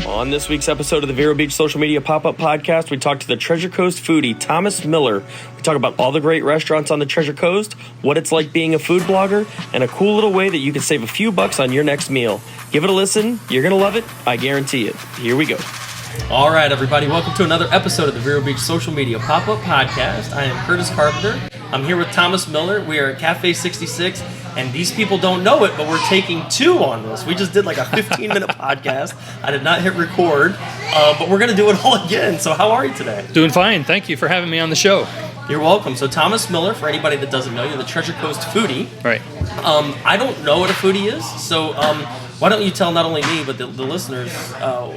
On this week's episode of the Vero Beach Social Media Pop-Up Podcast, we talk to the Treasure Coast foodie, Thomas Miller. We talk about all the great restaurants on the Treasure Coast, what it's like being a food blogger, and a cool little way that you can save a few bucks on your next meal. Give it a listen. You're going to love it. I guarantee it. Here we go. All right, everybody. Welcome to another episode of the Vero Beach Social Media Pop-Up Podcast. I am Curtis Carpenter. I'm here with Thomas Miller. We are at Cafe 66. And these people don't know it, but we're taking two on this. We just did like a 15-minute podcast. I did not hit record, but we're going to do it all again. So how are you today? Doing fine. Thank you for having me on the show. You're welcome. So Thomas Miller, for anybody that doesn't know, you're the Treasure Coast foodie. Right. I don't know what a foodie is, so why don't you tell not only me, but the listeners,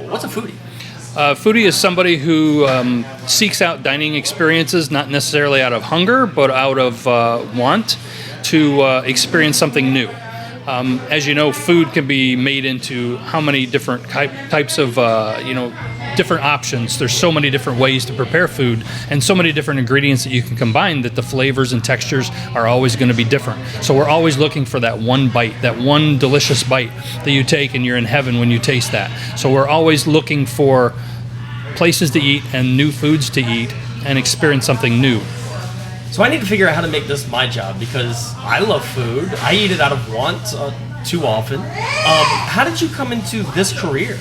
what's a foodie? Foodie is somebody who seeks out dining experiences, not necessarily out of hunger, but out of want to experience something new. As you know, food can be made into how many different types of, different options. There's so many different ways to prepare food and so many different ingredients that you can combine that the flavors and textures are always going to be different. So we're always looking for that one bite, that one delicious bite that you take and you're in heaven when you taste that. So we're always looking for places to eat and new foods to eat and experience something new. So I need to figure out how to make this my job because I love food. I eat it out of want too often. How did you come into this career?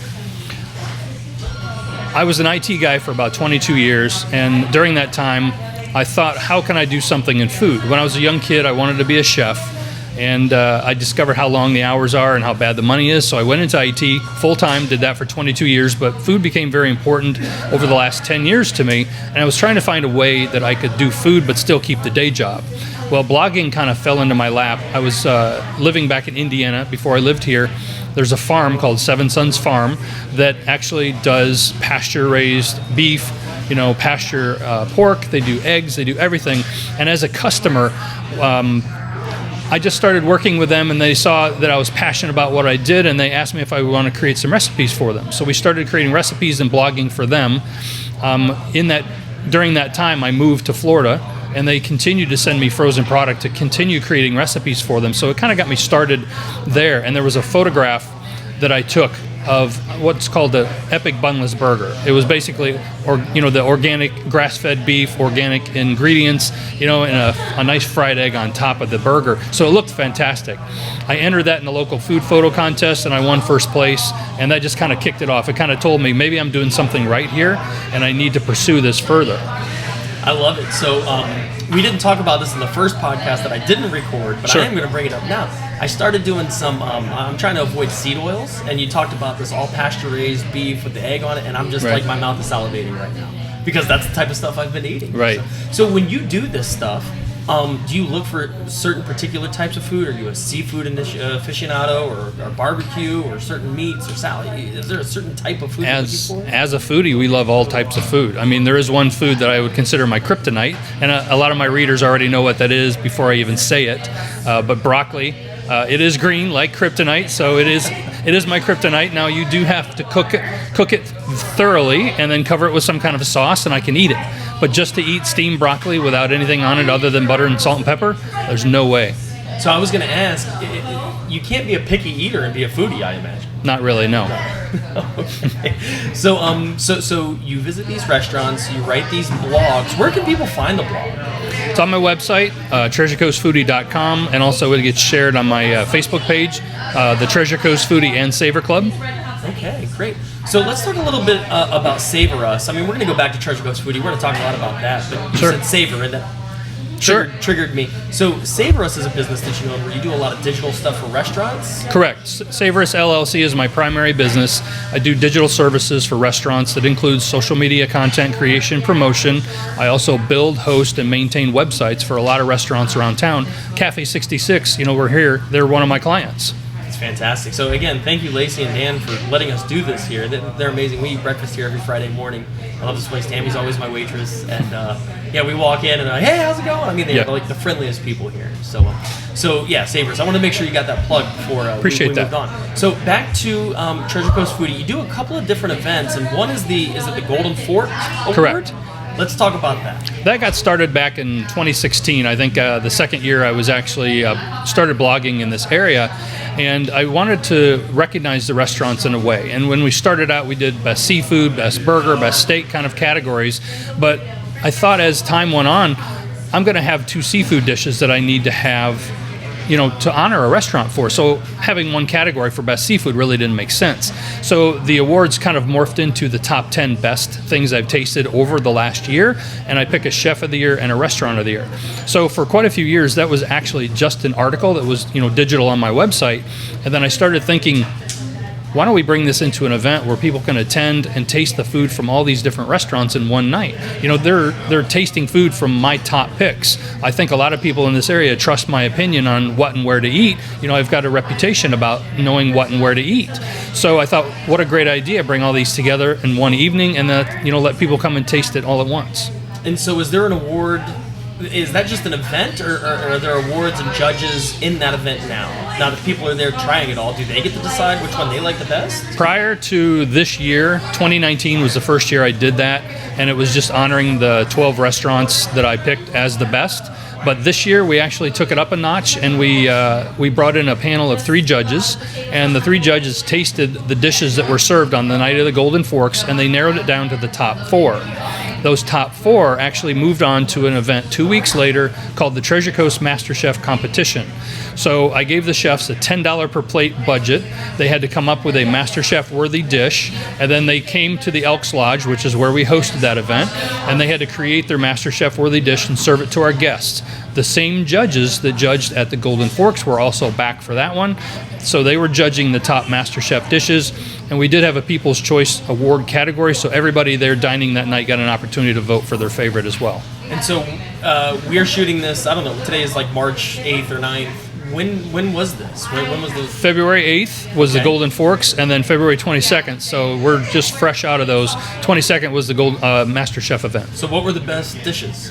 I was an IT guy for about 22 years, and during that time, I thought, how can I do something in food? When I was a young kid, I wanted to be a chef, and I discovered how long the hours are and how bad the money is, so I went into IT full-time, did that for 22 years, but food became very important over the last 10 years to me, and I was trying to find a way that I could do food but still keep the day job. Well, blogging kind of fell into my lap. I was living back in Indiana before I lived here. There's a farm called Seven Sons Farm that actually does pasture-raised beef, pasture pork. They do eggs, they do everything. And as a customer, I just started working with them, and they saw that I was passionate about what I did, and they asked me if I would want to create some recipes for them. So we started creating recipes and blogging for them. During that time, I moved to Florida, and they continued to send me frozen product to continue creating recipes for them. So it kind of got me started there. And there was a photograph that I took of what's called the Epic Bunless Burger. It was basically, the organic grass-fed beef, organic ingredients, and a nice fried egg on top of the burger. So it looked fantastic. I entered that in a local food photo contest, and I won first place, and that just kind of kicked it off. It kind of told me maybe I'm doing something right here, and I need to pursue this further. I love it. So we didn't talk about this in the first podcast that I didn't record, but Sure. I am going to bring it up now. I started doing some, I'm trying to avoid seed oils, and you talked about this all pasture-raised beef with the egg on it, and I'm just Right. like, my mouth is salivating right now because that's the type of stuff I've been eating. Right. So when you do this stuff, do you look for certain particular types of food? Are you a seafood aficionado or barbecue or certain meats or salad? Is there a certain type of food you're looking for? As a foodie, we love all types of food. I mean, there is one food that I would consider my kryptonite, and a lot of my readers already know what that is before I even say it, but broccoli. It is green like kryptonite, so it is my kryptonite. Now you do have to cook it thoroughly and then cover it with some kind of a sauce, and I can eat it. But just to eat steamed broccoli without anything on it other than butter and salt and pepper, there's no way. So I was going to ask, you can't be a picky eater and be a foodie, I imagine. Not really, no. Okay. So you visit these restaurants, you write these blogs. Where can people find the blog? It's on my website, treasurecoastfoodie.com, and also it gets shared on my Facebook page, the Treasure Coast Foodie and Savor Club. Okay, great. So let's talk a little bit about Savor Us. I mean, we're going to go back to Treasure Coast Foodie. We're going to talk a lot about that, but you Sure. said Savor, and that Sure. triggered me. So Savor Us is a business that you own where you do a lot of digital stuff for restaurants? Correct. Savor Us LLC is my primary business. I do digital services for restaurants that includes social media content creation, promotion. I also build, host, and maintain websites for a lot of restaurants around town. Cafe 66, we're here. They're one of my clients. It's fantastic. So again, thank you, Lacey and Dan, for letting us do this here. They're amazing. We eat breakfast here every Friday morning. I love this place. Tammy's always my waitress, and we walk in and they're like, hey, how's it going? I mean, they're like the friendliest people here. So yeah, Savers. I want to make sure you got that plug before we moved on. So back to Treasure Coast Foodie. You do a couple of different events, and one is the Golden Fork Award? Correct. Let's talk about that. That got started back in 2016. I think the second year I was actually started blogging in this area, and I wanted to recognize the restaurants in a way. And when we started out, we did best seafood, best burger, best steak kind of categories. But I thought as time went on, I'm going to have 2 seafood dishes that I need to have, to honor a restaurant for. So having one category for best seafood really didn't make sense. So the awards kind of morphed into the top 10 best things I've tasted over the last year, and I pick a chef of the year and a restaurant of the year. So for quite a few years, that was actually just an article that was, digital on my website. And then I started thinking, why don't we bring this into an event where people can attend and taste the food from all these different restaurants in one night? They're tasting food from my top picks. I think a lot of people in this area trust my opinion on what and where to eat. I've got a reputation about knowing what and where to eat. So I thought, what a great idea, bring all these together in one evening and let people come and taste it all at once. And so is there an award? Is that just an event, or are there awards and judges in that event now? Now that people are there trying it all, do they get to decide which one they like the best? Prior to this year, 2019 was the first year I did that, and it was just honoring the 12 restaurants that I picked as the best. But this year we actually took it up a notch, and we brought in a panel of 3 judges, and the 3 judges tasted the dishes that were served on the night of the Golden Forks, and they narrowed it down to the top 4. Those top 4 actually moved on to an event 2 weeks later called the Treasure Coast Masterchef Competition. So I gave the chefs a $10 per plate budget. They had to come up with a Masterchef worthy dish, and then they came to the Elks Lodge, which is where we hosted that event, and they had to create their Masterchef worthy dish and serve it to our guests. The same judges that judged at the Golden Forks were also back for that one. So they were judging the top MasterChef dishes, and we did have a People's Choice Award category, so everybody there dining that night got an opportunity to vote for their favorite as well. And so we are shooting this, I don't know, today is like March 8th or 9th. When was this? When was the... February 8th was the Golden Forks, and then February 22nd, so we're just fresh out of those. 22nd was the MasterChef event. So what were the best dishes?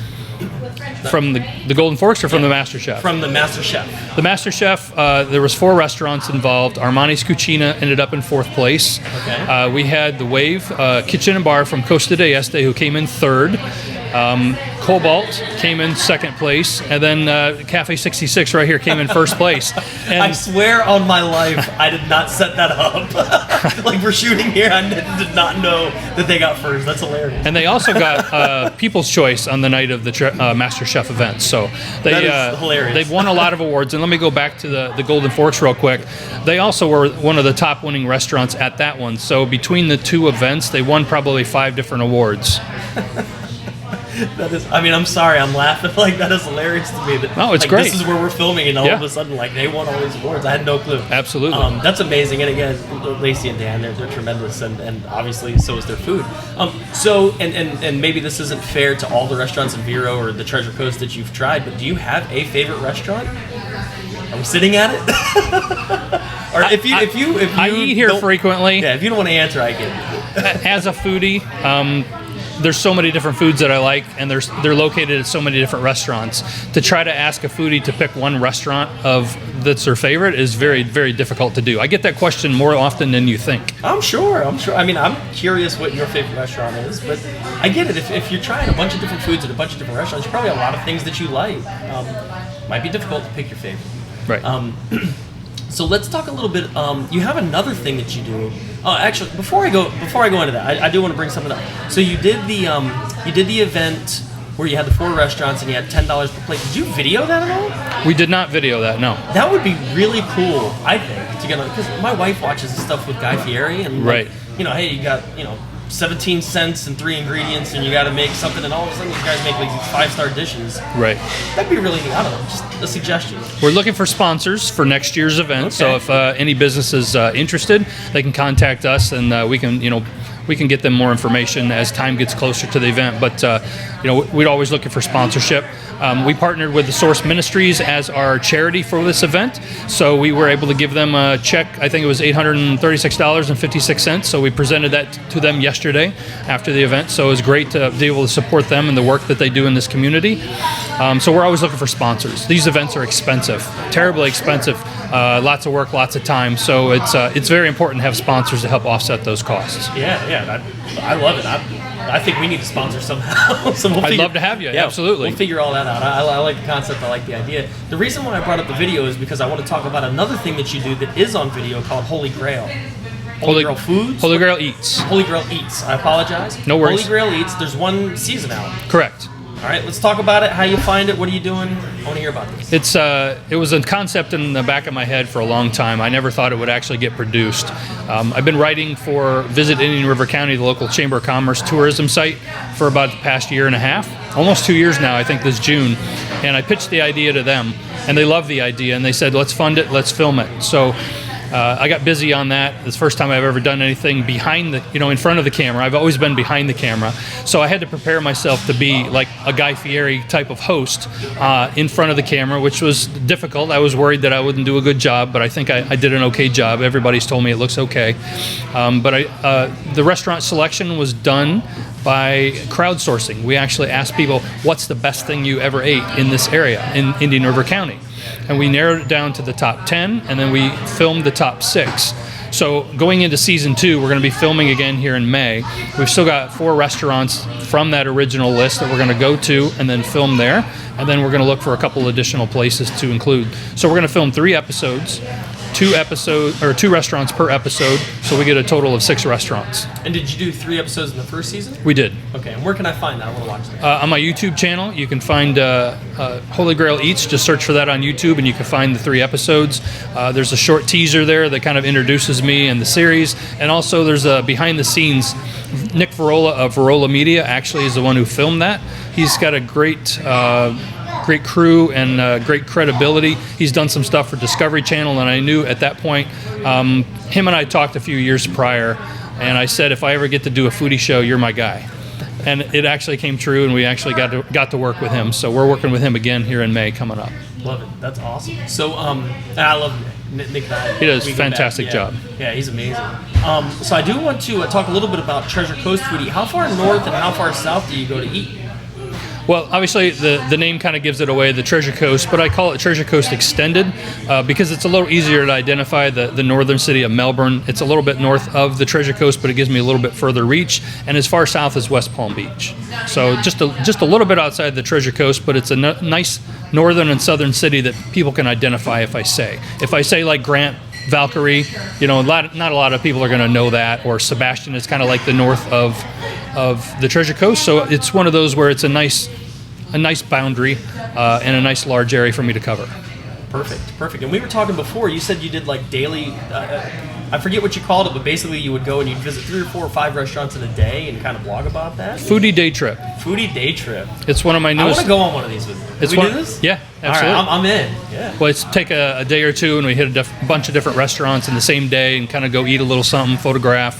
From the Golden Forks or from the MasterChef? From the MasterChef. The MasterChef, there was 4 restaurants involved. Armani's Cucina ended up in 4th place. Okay. We had the Wave Kitchen and Bar from Costa de Este, who came in 3rd. Cobalt came in 2nd place, and then Cafe 66 right here came in 1st place. And I swear on my life, I did not set that up. Like we're shooting here, I did not know that they got first. That's hilarious. And they also got People's Choice on the night of the MasterChef event. So that is hilarious. They've won a lot of awards. And let me go back to the Golden Forks real quick. They also were one of the top winning restaurants at that one. So between the 2 events, they won probably 5 different awards. That is, I mean, I'm sorry, I'm laughing. Like, that is hilarious to me. That, no, it's like, great. This is where we're filming, and all of a sudden, like, they won all these awards. I had no clue. Absolutely. That's amazing. And again, Lacey and Dan, they're tremendous, and obviously, so is their food. So, and maybe this isn't fair to all the restaurants in Vero or the Treasure Coast that you've tried, but do you have a favorite restaurant? Are we sitting at it? Or if you I eat here frequently. Yeah, if you don't want to answer, I get it. As a foodie, there's so many different foods that I like, and they're located at so many different restaurants. To try to ask a foodie to pick one restaurant that's their favorite is very, very difficult to do. I get that question more often than you think. I'm sure. I mean, I'm curious what your favorite restaurant is, but I get it. If you're trying a bunch of different foods at a bunch of different restaurants, there's probably a lot of things that you like. Might be difficult to pick your favorite. Right. So let's talk a little bit. You have another thing that you do. Actually, before I go into that, I do want to bring something up. So you did the event where you had the 4 restaurants and you had $10 per plate. Did you video that at all? We did not video that. No. That would be really cool, I think, to get on, because my wife watches this stuff with Guy Fieri, and like, right. Hey, you got 17 cents and 3 ingredients, and you got to make something, and all of a sudden these guys make like these 5-star dishes. Right. That'd be really neat. I don't know, just a suggestion. We're looking for sponsors for next year's event. Okay. So if any business is interested, they can contact us, and we can get them more information as time gets closer to the event. But we're always looking for sponsorship. We partnered with the Source Ministries as our charity for this event, so we were able to give them a check. I think it was $836.56. So we presented that to them yesterday after the event. So it was great to be able to support them and the work that they do in this community. So we're always looking for sponsors. These events are expensive, terribly expensive. Lots of work, lots of time. So it's very important to have sponsors to help offset those costs. Yeah, I love it. I think we need to sponsor somehow. So I'd love to have you. Yeah, absolutely. We'll figure all that out. I like the concept. I like the idea. The reason why I brought up the video is because I want to talk about another thing that you do that is on video called Holy Grail. Holy Grail Foods? Holy Grail Eats. Holy Grail Eats. I apologize. No worries. Holy Grail Eats. There's one season out. Correct. All right, let's talk about it. How you find it? What are you doing? I want to hear about this. It was a concept in the back of my head for a long time. I never thought it would actually get produced. I've been writing for Visit Indian River County, the local Chamber of Commerce tourism site, for about the past year and a half, almost 2 years now, I think this June. And I pitched the idea to them, and they loved the idea, and they said, let's fund it, let's film it. So I got busy on that. It's the first time I've ever done anything behind the, in front of the camera. I've always been behind the camera. So I had to prepare myself to be like a Guy Fieri type of host in front of the camera, which was difficult. I was worried that I wouldn't do a good job, but I think I did an okay job. Everybody's told me it looks okay. The restaurant selection was done by crowdsourcing. We actually asked people, what's the best thing you ever ate in this area, in Indian River County? And we narrowed it down to the top 10, and then we filmed the top 6. So going into season 2, we're going to be filming again here in May. We've still got 4 restaurants from that original list that we're going to go to and then film there. And then we're going to look for a couple additional places to include. So we're going to film 3 episodes, 2 restaurants per episode, so we get a total of 6 restaurants. And did you do 3 episodes in the first season? We did. Okay, and where can I find that? I want to watch that. On my YouTube channel, you can find Holy Grail Eats. Just search for that on YouTube, and you can find the 3 episodes. There's a short teaser there that kind of introduces me and the series, and also there's a behind the scenes. Nick Verola of Verola Media actually is the one who filmed that. He's got a great crew and great credibility. He's done some stuff for Discovery Channel, and I knew at that point, him and I talked a few years prior, and I said, if I ever get to do a foodie show, you're my guy. And it actually came true, and we actually got to work with him. So we're working with him again here in May coming up. Love it. That's awesome. So I love Nick and I. He does a fantastic job. Yeah, he's amazing. So I do want to talk a little bit about Treasure Coast Foodie. How far north and how far south do you go to eat? Well, obviously, the name kind of gives it away, the Treasure Coast, but I call it Treasure Coast Extended because it's a little easier to identify the northern city of Melbourne. It's a little bit north of the Treasure Coast, but it gives me a little bit further reach, and as far south as West Palm Beach. So just a little bit outside the Treasure Coast, but it's a nice northern and southern city that people can identify if I say. If I say like Grant, Valkyrie, not a lot of people are going to know that, or Sebastian is kind of like the north of the Treasure Coast. So it's one of those where it's a nice boundary and a nice large area for me to cover. Perfect. And we were talking before, you said you did like daily, I forget what you called it, but basically you would go and you'd visit 3 or 4 or 5 restaurants in a day and kind of blog about that? Foodie day trip. Foodie day trip. It's one of my newest. I want to go on one of these with you. Can we do this? Yeah, absolutely. All right, I'm in. Yeah. Well, it's take a day or two and we hit a bunch of different restaurants in the same day and kind of go eat a little something, photograph,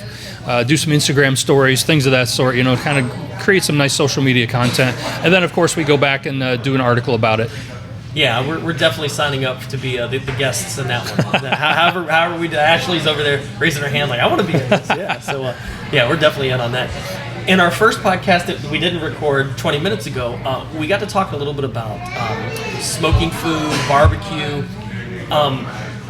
do some Instagram stories, things of that sort, kind of create some nice social media content. And then, of course, we go back and do an article about it. Yeah, we're definitely signing up to be the guests in that one. However we do. Ashley's over there raising her hand like, I want to be in this. Yeah, so we're definitely in on that. In our first podcast that we didn't record 20 minutes ago, we got to talk a little bit about smoking food, barbecue.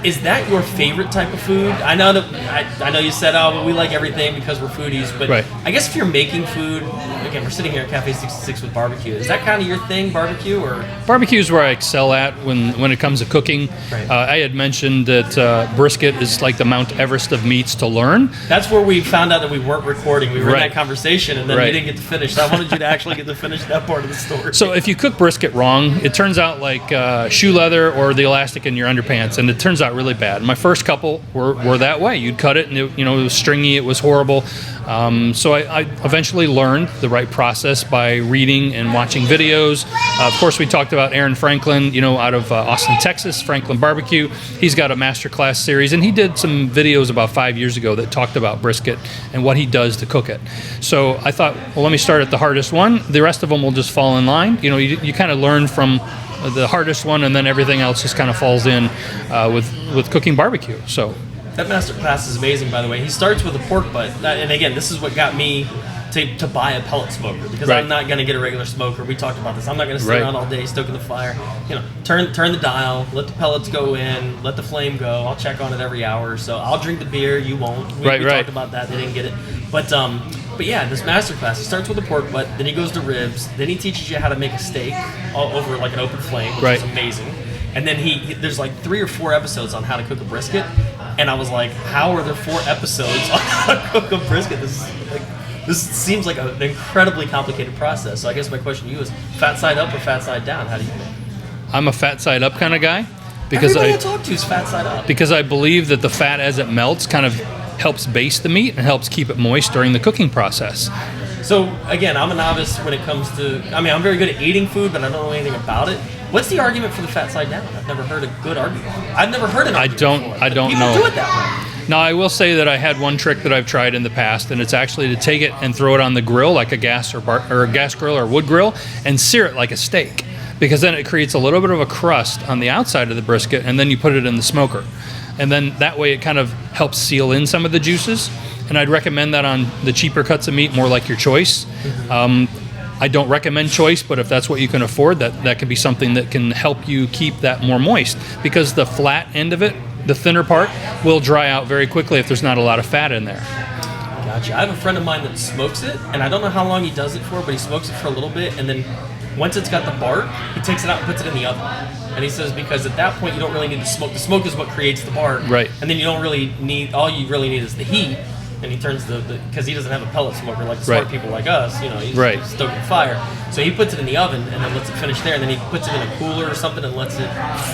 Is that your favorite type of food? I know you said, well, we like everything because we're foodies, but right. I guess if you're making food, again, we're sitting here at Cafe 66 with barbecue. Is that kind of your thing, barbecue? Or barbecue is where I excel at when it comes to cooking. Right. I had mentioned that brisket is like the Mount Everest of meats to learn. That's where we found out that we weren't recording. We were in that conversation, and then we didn't get to finish. So I wanted you to actually get to finish that part of the story. So if you cook brisket wrong, it turns out like shoe leather or the elastic in your underpants, and it turns out really bad. My first couple were that way. You'd cut it, and it was stringy. It was horrible. So I eventually learned the right process by reading and watching videos. Of course, we talked about Aaron Franklin, out of Austin, Texas, Franklin Barbecue. He's got a masterclass series, and he did some videos about 5 years ago that talked about brisket and what he does to cook it. So I thought, well, let me start at the hardest one. The rest of them will just fall in line. You kind of learn from the hardest one, and then everything else just kind of falls in with cooking barbecue. So that master class is amazing, by the way. He starts with a pork butt, and again, this is what got me to buy a pellet smoker because Right. I'm not going to get a regular smoker. We talked about this. I'm not going to sit Right. around all day stoking the fire. Turn the dial, let the pellets go in, let the flame go. I'll check on it every hour. So I'll drink the beer. You won't. We Right. talked about that. They didn't get it. But yeah, this master class, it starts with the pork butt, then he goes to ribs, then he teaches you how to make a steak all over like an open flame, which is amazing. And then there's like 3 or 4 episodes on how to cook a brisket. And I was like, how are there 4 episodes on how to cook a brisket? This seems like an incredibly complicated process. So I guess my question to you is, fat side up or fat side down? How do you think? I'm a fat side up kind of guy because Everybody I talk to is fat side up. Because I believe that the fat as it melts kind of helps baste the meat and helps keep it moist during the cooking process. So again, I'm a novice when it comes to, I'm very good at eating food, but I don't know anything about it. What's the argument for the fat side down? I've never heard a good argument. I've never heard an argument. I don't people know. People do it that way. Now, I will say that I had one trick that I've tried in the past, and it's actually to take it and throw it on the grill, like a gas or a gas grill or wood grill, and sear it like a steak, because then it creates a little bit of a crust on the outside of the brisket, and then you put it in the smoker. And then that way it kind of helps seal in some of the juices. And I'd recommend that on the cheaper cuts of meat, more like your choice. I don't recommend choice, but if that's what you can afford, that can be something that can help you keep that more moist, because the flat end of it, the thinner part, will dry out very quickly if there's not a lot of fat in there. Gotcha. I have a friend of mine that smokes it, and I don't know how long he does it for, but he smokes it for a little bit, and then once it's got the bark, he takes it out and puts it in the oven. And he says because at that point you don't really need the smoke. The smoke is what creates the bark. Right. And then you don't really need, all you really need is the heat. And he turns because he doesn't have a pellet smoker like the smart people like us, he's stoking fire. So he puts it in the oven and then lets it finish there, and then he puts it in a cooler or something and lets it...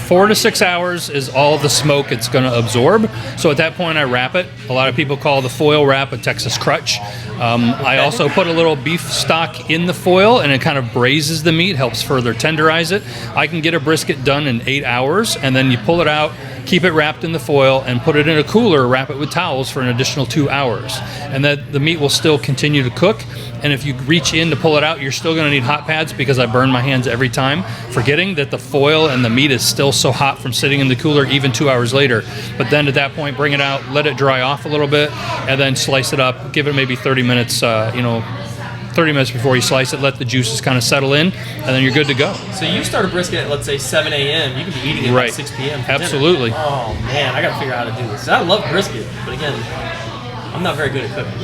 4 to 6 hours is all the smoke it's going to absorb. So at that point I wrap it. A lot of people call the foil wrap a Texas crutch. I also put a little beef stock in the foil, and it kind of braises the meat, helps further tenderize it. I can get a brisket done in 8 hours, and then you pull it out, keep it wrapped in the foil, and put it in a cooler, wrap it with towels for an additional 2 hours. And then the meat will still continue to cook. And if you reach in to pull it out, you're still going to need hot pads, because I burn my hands every time, forgetting that the foil and the meat is still so hot from sitting in the cooler even 2 hours later. But then at that point, bring it out, let it dry off a little bit, and then slice it up. Give it maybe 30 minutes, 30 minutes before you slice it, let the juices kind of settle in, and then you're good to go. So you start a brisket at, let's say, 7 a.m. You could be eating it at 6 p.m. for Absolutely. dinner. Oh, man, I got to figure out how to do this. I love brisket, but again, I'm not very good at cooking.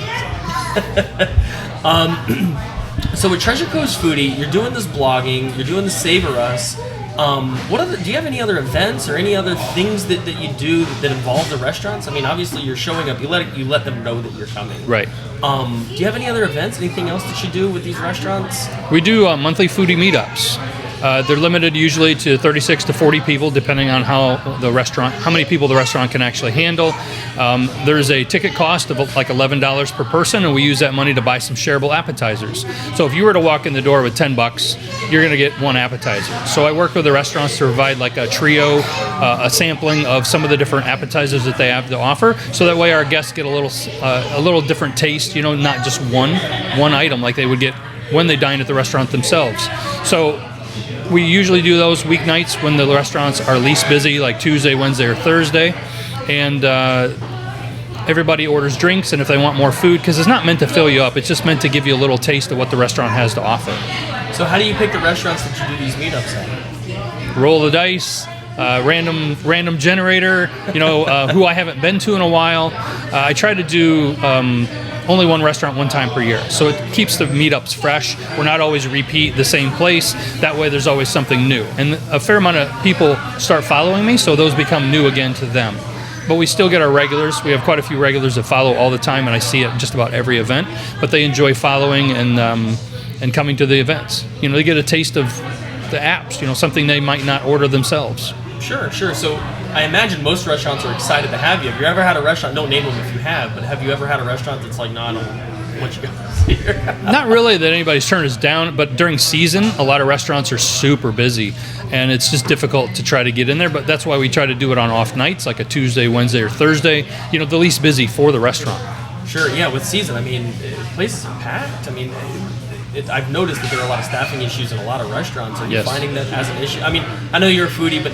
So with Treasure Coast Foodie, you're doing this blogging, you're doing the Savor Us. Do you have any other events or any other things that you do that involve the restaurants? I mean, obviously you're showing up. You let them know that you're coming. Right. Do you have any other events? Anything else that you do with these restaurants? We do monthly foodie meetups. They're limited usually to 36 to 40 people, depending on how many people the restaurant can actually handle. There's a ticket cost of like $11 per person, and we use that money to buy some shareable appetizers. So if you were to walk in the door with $10, you're going to get one appetizer. So I work with the restaurants to provide like a trio, a sampling of some of the different appetizers that they have to offer, so that way our guests get a little different taste. Not just one item like they would get when they dine at the restaurant themselves. So we usually do those weeknights when the restaurants are least busy, like Tuesday, Wednesday, or Thursday. And everybody orders drinks, and if they want more food, because it's not meant to fill you up, it's just meant to give you a little taste of what the restaurant has to offer. So how do you pick the restaurants that you do these meetups at? Roll the dice, random generator, who I haven't been to in a while. I try to do only one restaurant one time per year, so it keeps the meetups fresh. We're not always repeat the same place. That way there's always something new, and a fair amount of people start following me, so those become new again to them. But we still get our regulars. We have quite a few regulars that follow all the time, and I see it just about every event, but they enjoy following and coming to the events. They get a taste of the apps, something they might not order themselves. Sure. So I imagine most restaurants are excited to have you. Have you ever had a restaurant, don't name them if you have, but have you ever had a restaurant that's like, no, I don't want you guys here? Not really that anybody's turned us down, but during season, a lot of restaurants are super busy, and it's just difficult to try to get in there, but that's why we try to do it on off nights, like a Tuesday, Wednesday, or Thursday, the least busy for the restaurant. Sure, yeah, with season, places are packed. I've noticed that there are a lot of staffing issues in a lot of restaurants. Are you finding that as an issue? I know you're a foodie, but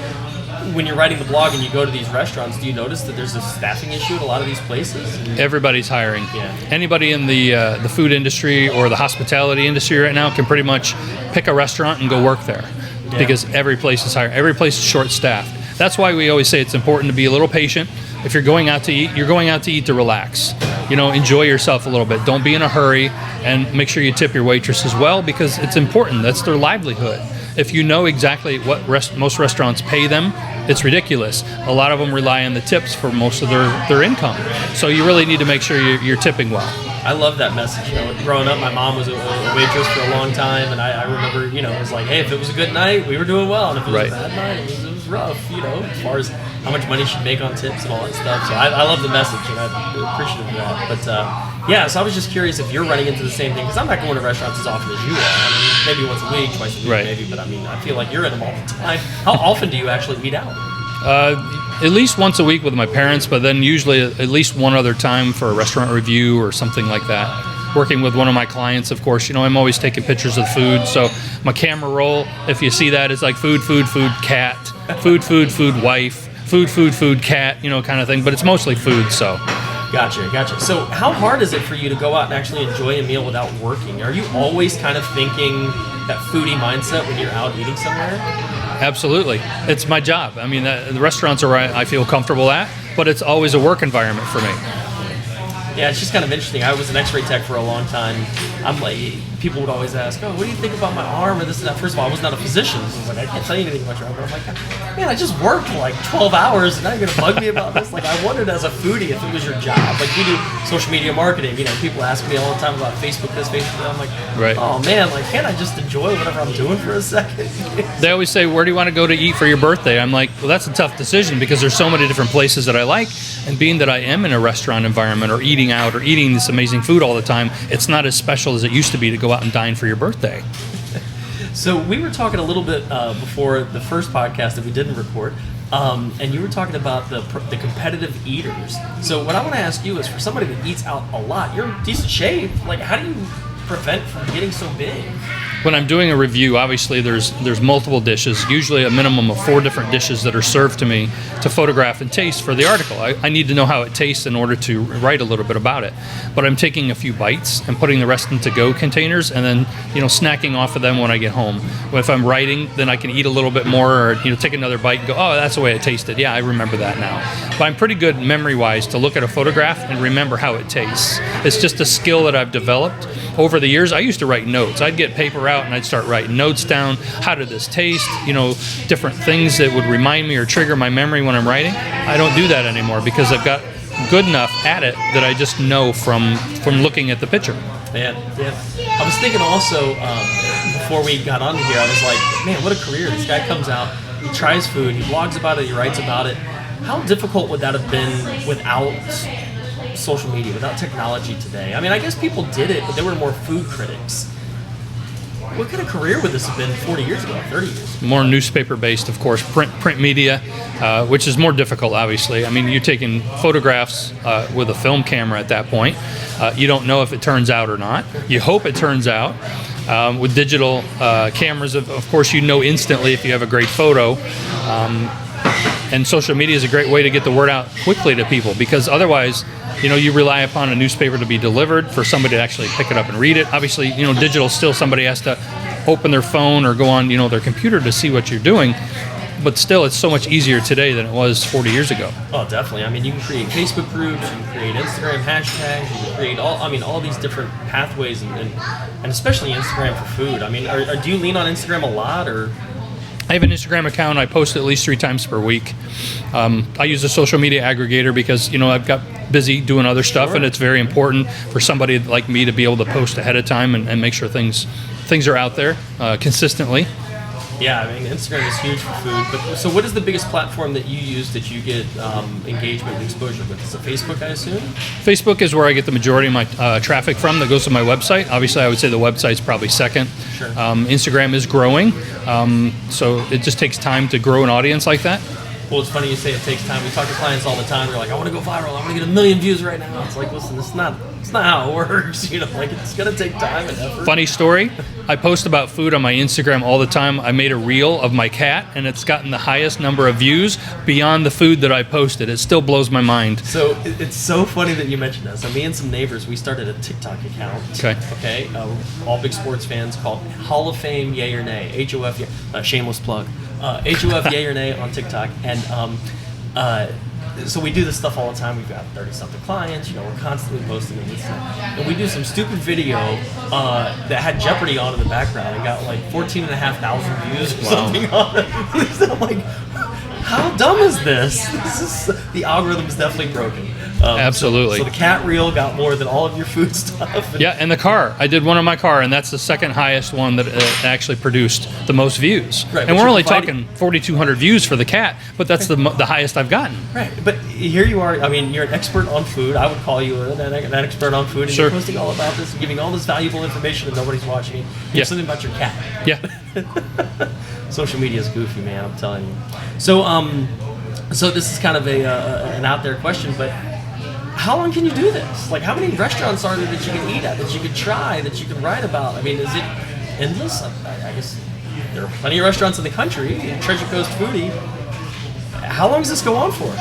when you're writing the blog and you go to these restaurants, do you notice that there's a staffing issue at a lot of these places? Everybody's hiring. Yeah. Anybody in the food industry or the hospitality industry right now can pretty much pick a restaurant and go work there, because every place is hiring. Every place is short-staffed. That's why we always say it's important to be a little patient. If you're going out to eat, you're going out to eat to relax. Enjoy yourself a little bit. Don't be in a hurry, and make sure you tip your waitress as well, because it's important. That's their livelihood. If you know exactly what most restaurants pay them, it's ridiculous. A lot of them rely on the tips for most of their income. So you really need to make sure you're tipping well. I love that message. Growing up, my mom was a waitress for a long time, and I remember, it was like, hey, if it was a good night, we were doing well, and if it was a bad night, it was rough, as far as how much money she'd make on tips and all that stuff. So I love the message, and I'm appreciative of that. But so I was just curious if you're running into the same thing, because I'm not going to restaurants as often as you are. I mean, maybe once a week, twice a week, maybe, but I feel like you're in them all the time. How often do you actually eat out? At least once a week with my parents, but then usually at least one other time for a restaurant review or something like that. Working with one of my clients, of course, I'm always taking pictures of food. So my camera roll, if you see that, is like food, cat, food, wife, food, cat, kind of thing. But it's mostly food, so. Gotcha. So how hard is it for you to go out and actually enjoy a meal without working? Are you always kind of thinking that foodie mindset when you're out eating somewhere? Absolutely. It's my job. I mean, the restaurants are where I feel comfortable at, but it's always a work environment for me. Yeah, it's just kind of interesting. I was an X-ray tech for a long time. I'm like, people would always ask, "Oh, what do you think about my arm or this and that?" First of all, I was not a physician, so I was like, I can't tell you anything about your arm. But I'm like, man, I just worked like 12 hours, and now you're gonna bug me about this? Like, I wondered as a foodie if it was your job. Like, we do social media marketing. People ask me all the time about Facebook this, Facebook that. I'm like, oh man, like, can't I just enjoy whatever I'm doing for a second? They always say, where do you want to go to eat for your birthday? I'm like, well, that's a tough decision, because there's so many different places that I like, and being that I am in a restaurant environment or eating out or eating this amazing food all the time, it's not as special as it used to be to go out and dine for your birthday. So we were talking a little bit before the first podcast that we didn't record, and you were talking about the competitive eaters. So what I want to ask you is, for somebody that eats out a lot, you're in decent shape. Like, how do you prevent from getting so big? When I'm doing a review, obviously there's multiple dishes, usually a minimum of 4 different dishes that are served to me to photograph and taste for the article. I need to know how it tastes in order to write a little bit about it. But I'm taking a few bites and putting the rest into to-go containers, and then snacking off of them when I get home. If I'm writing, then I can eat a little bit more, or take another bite and go, oh, that's the way it tasted. Yeah, I remember that now. But I'm pretty good memory-wise to look at a photograph and remember how it tastes. It's just a skill that I've developed over the years. I used to write notes. I'd get paper out and I'd start writing notes down. How did this taste? Different things that would remind me or trigger my memory when I'm writing. I don't do that anymore, because I've got good enough at it that I just know from looking at the picture. Yeah. I was thinking also, before we got on here, I was like, man, what a career. This guy comes out, he tries food, he blogs about it, he writes about it. How difficult would that have been without social media, without technology today? I mean, I guess people did it, but they were more food critics. What kind of career would this have been 40 years ago, 30 years ago? More newspaper-based, of course, print media, which is more difficult, obviously. I mean, you're taking photographs with a film camera at that point. You don't know if it turns out or not. You hope it turns out. With digital cameras, of course, you know instantly if you have a great photo. And social media is a great way to get the word out quickly to people, because otherwise, you rely upon a newspaper to be delivered for somebody to actually pick it up and read it. Obviously, digital, still somebody has to open their phone or go on, their computer to see what you're doing. But still, it's so much easier today than it was 40 years ago. Oh, definitely. I mean, you can create Facebook groups, you can create Instagram hashtags, you can create all these different pathways, and especially Instagram for food. I mean, do you lean on Instagram a lot, or? I have an Instagram account. I post at least 3 times per week. I use a social media aggregator because, I've got busy doing other stuff, and it's very important for somebody like me to be able to post ahead of time and make sure things are out there consistently. Yeah, I mean, Instagram is huge for food. But so what is the biggest platform that you use that you get engagement and exposure with? Is it Facebook, I assume? Facebook is where I get the majority of my traffic from that goes to my website. Obviously, I would say the website's probably second. Sure. Instagram is growing, so it just takes time to grow an audience like that. Well, it's funny you say it takes time. We talk to clients all the time. They're like, I want to go viral. I want to get 1 million views right now. It's like, listen, it's not how it works. Like, it's going to take time and effort. Funny story, I post about food on my Instagram all the time. I made a reel of my cat, and it's gotten the highest number of views beyond the food that I posted. It still blows my mind. So it's so funny that you mentioned that. So me and some neighbors, we started a TikTok account. Okay. All big sports fans, called Hall of Fame Yay or Nay. HOF, shameless plug. HOF Yay or Nay on TikTok. And so we do this stuff all the time. We've got 30-something clients. We're constantly posting and this and we do some stupid video that had Jeopardy on in the background and got like 14,500 views or something on it. So I'm like, how dumb is this? The algorithm is definitely broken. Absolutely. So the cat reel got more than all of your food stuff. Yeah, and the car. I did one on my car, and that's the second highest one that actually produced the most views. Right, and we're only talking 4,200 views for the cat, but that's the highest I've gotten. Right, but here you are. I mean, you're an expert on food. I would call you an expert on food, and Sure. You're posting all about this, giving all this valuable information that nobody's watching. Here's something about your cat. Yeah. Social media is goofy, man. I'm telling you. So this is kind of an out there question, but how long can you do this? Like, how many restaurants are there that you can eat at, that you can try, that you can write about? I mean, is it endless? I guess there are plenty of restaurants in the country. Treasure Coast Foodie. How long does this go on for?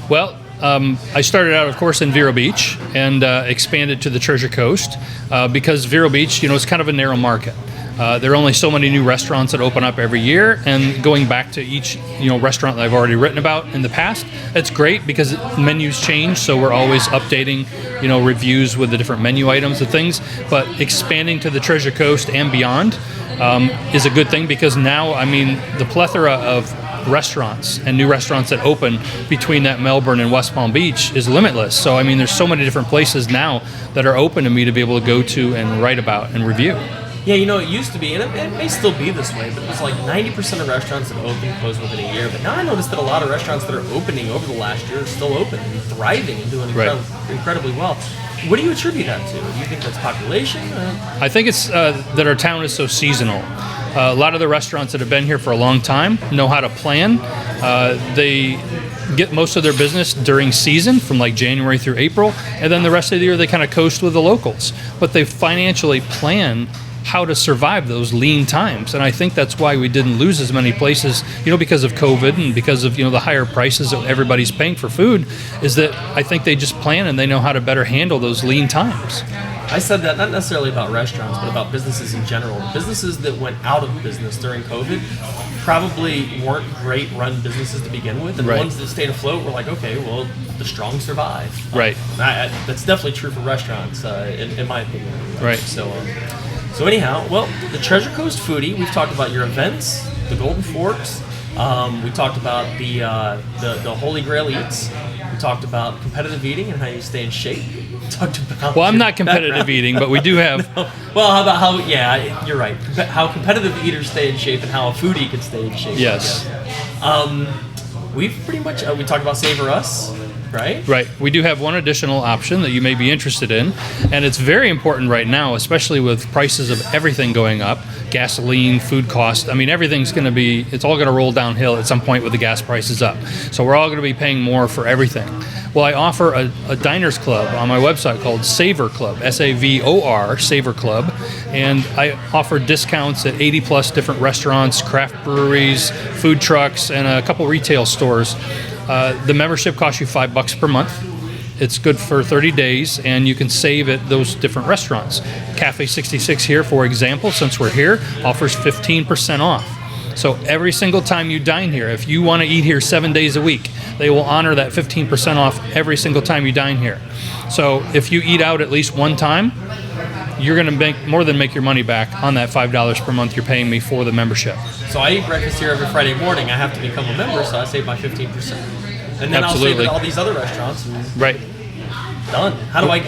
Well, I started out, of course, in Vero Beach and expanded to the Treasure Coast because Vero Beach, it's kind of a narrow market. There are only so many new restaurants that open up every year, and going back to each restaurant that I've already written about in the past, it's great because menus change, so we're always updating reviews with the different menu items and things. But expanding to the Treasure Coast and beyond is a good thing because now, the plethora of restaurants and new restaurants that open between that Melbourne and West Palm Beach is limitless. So there's so many different places now that are open to me to be able to go to and write about and review. Yeah, it used to be, and it may still be this way, but it was like 90% of restaurants that open close within a year. But now I noticed that a lot of restaurants that are opening over the last year are still open and thriving and doing incredibly well. What do you attribute that to? Do you think that's population? I think it's that our town is so seasonal. A lot of the restaurants that have been here for a long time know how to plan. They get most of their business during season from like January through April, and then the rest of the year they kind of coast with the locals. But they financially plan how to survive those lean times, and I think that's why we didn't lose as many places, because of COVID and because of the higher prices that everybody's paying for food, is that I think they just plan and they know how to better handle those lean times. I said that not necessarily about restaurants, but about businesses in general. The businesses that went out of business during COVID probably weren't great run businesses to begin with, and the ones that stayed afloat were like, okay, well, the strong survive. Right. That's definitely true for restaurants, in my opinion. Right. So anyhow, well, the Treasure Coast Foodie, we've talked about your events, the Golden Forks, we talked about the Holy Grail Eats, we talked about competitive eating and how you stay in shape. We talked about I'm not competitive eating, but we do have... No. Well, you're right, how competitive eaters stay in shape and how a foodie can stay in shape. Yes. We've pretty much, we talked about Savor Us. Right. We do have one additional option that you may be interested in, and it's very important right now, especially with prices of everything going up, gasoline, food costs. Everything's going to be, it's all going to roll downhill at some point with the gas prices up. So we're all going to be paying more for everything. Well, I offer a diners club on my website called Savor Club, SAVOR, Savor Club, and I offer discounts at 80 plus different restaurants, craft breweries, food trucks, and a couple retail stores. The membership costs you $5 per month. It's good for 30 days, and you can save at those different restaurants. Cafe 66 here, for example, since we're here, offers 15% off. So every single time you dine here, if you want to eat here 7 days a week, they will honor that 15% off every single time you dine here. So if you eat out at least one time, you're going to make your money back on that $5 per month you're paying me for the membership. So I eat breakfast here every Friday morning. I have to become a member, so I save my 15%. And then I'll save it at all these other restaurants. Right. Done. How do I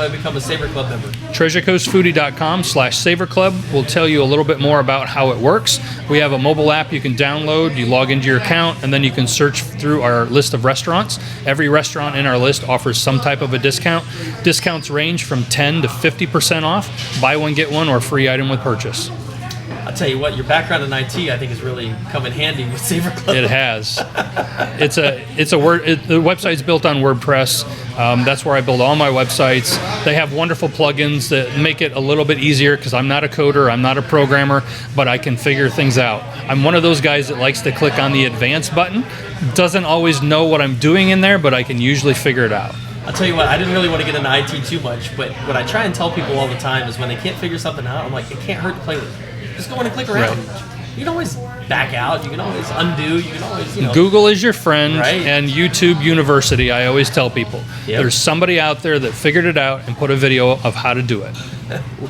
become a Savor Club member? TreasureCoastFoodie.com/Savor Club will tell you a little bit more about how it works. We have a mobile app you can download. You log into your account, and then you can search through our list of restaurants. Every restaurant in our list offers some type of a discount. Discounts range from 10 to 50% off, buy one, get one, or free item with purchase. I'll tell you what, your background in IT, I think, has really come in handy with Savor Club. It has. The website's built on WordPress. That's where I build all my websites. They have wonderful plugins that make it a little bit easier because I'm not a coder, I'm not a programmer, but I can figure things out. I'm one of those guys that likes to click on the advanced button. Doesn't always know what I'm doing in there, but I can usually figure it out. I'll tell you what, I didn't really want to get into IT too much, but what I try and tell people all the time is when they can't figure something out, I'm like, it can't hurt to play with it. Just go in and click around. Right. You can always back out. You can always undo. You can always, Google is your friend, right? And YouTube University, I always tell people. Yep. There's somebody out there that figured it out and put a video of how to do it.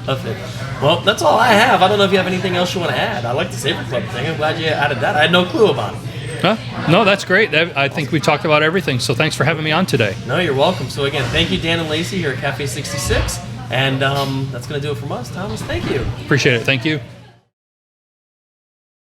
Love it. Well, that's all I have. I don't know if you have anything else you want to add. I like the Savor Club thing. I'm glad you added that. I had no clue about it. Huh? No, that's great. I think we talked about everything, so thanks for having me on today. No, you're welcome. So again, thank you, Dan and Lacey here at Cafe 66. And that's going to do it from us. Thomas, thank you. Appreciate it. Thank you.